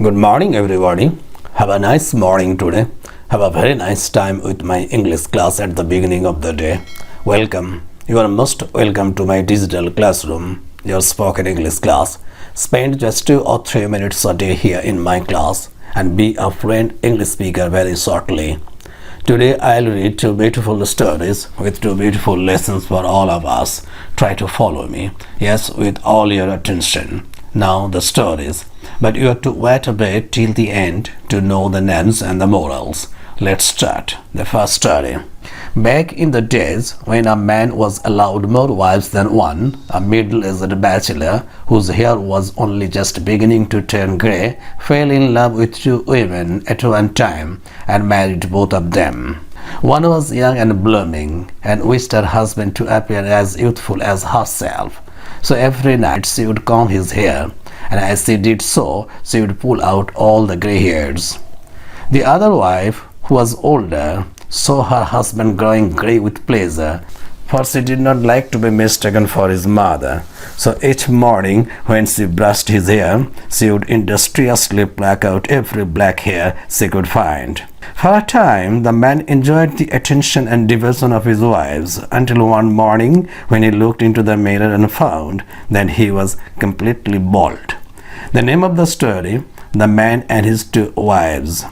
Good morning, everybody. Have a nice morning today. Have a very nice time with my English class at the beginning of the day. Welcome. You are most welcome to my digital classroom, your spoken English class. Spend just 2 or 3 minutes a day here in my class and be a fluent English speaker very shortly. Today I'll read 2 beautiful stories with 2 beautiful lessons for all of us. Try to follow me. Yes, with all your attention. Now the stories. But you have to wait a bit till the end to know the names and the morals. Let's start. The first story. Back in the days when a man was allowed more wives than one, a middle-aged bachelor whose hair was only just beginning to turn grey fell in love with 2 women at one time and married both of them. One was young and blooming and wished her husband to appear as youthful as herself. So every night she would comb his hair, and as she did so, she would pull out all the grey hairs. The other wife, who was older, saw her husband growing grey with pleasure, for she did not like to be mistaken for his mother. So each morning, when she brushed his hair, she would industriously pluck out every black hair she could find. For a time, the man enjoyed the attention and devotion of his wives, until one morning when he looked into the mirror and found that he was completely bald. The name of the story, The Man and His 2 Wives.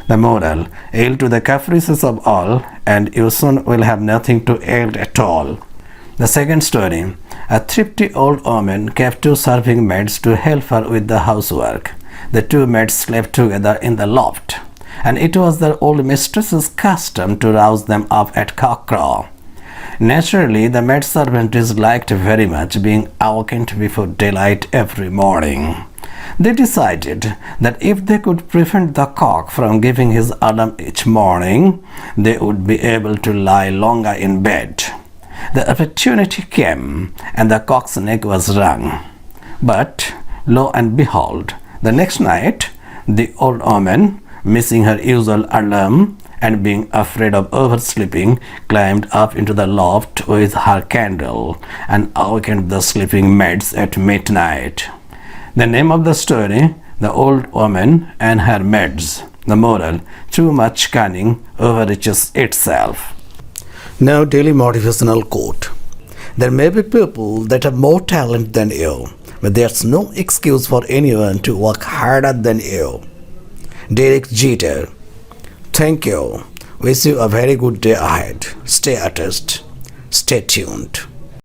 The moral, yield to the caprices of all, and you soon will have nothing to yield at all. The second story, a thrifty old woman kept 2 serving maids to help her with the housework. The 2 maids slept together in the loft, and it was their old mistress's custom to rouse them up at cockcrow. Naturally, the maidservant disliked very much being awakened before daylight every morning. They decided that if they could prevent the cock from giving his alarm each morning, they would be able to lie longer in bed. The opportunity came, and the cock's neck was wrung. But, lo and behold, the next night, the old woman, missing her usual alarm and being afraid of oversleeping, climbed up into the loft with her candle and awakened the sleeping maids at midnight. The name of the story, The Old Woman and Her Maids. The moral, too much cunning overreaches itself. Now, daily motivational quote. There may be people that have more talent than you, but there's no excuse for anyone to work harder than you. Derek Jeter. Thank you. Wish you a very good day ahead. Stay at rest. Stay tuned.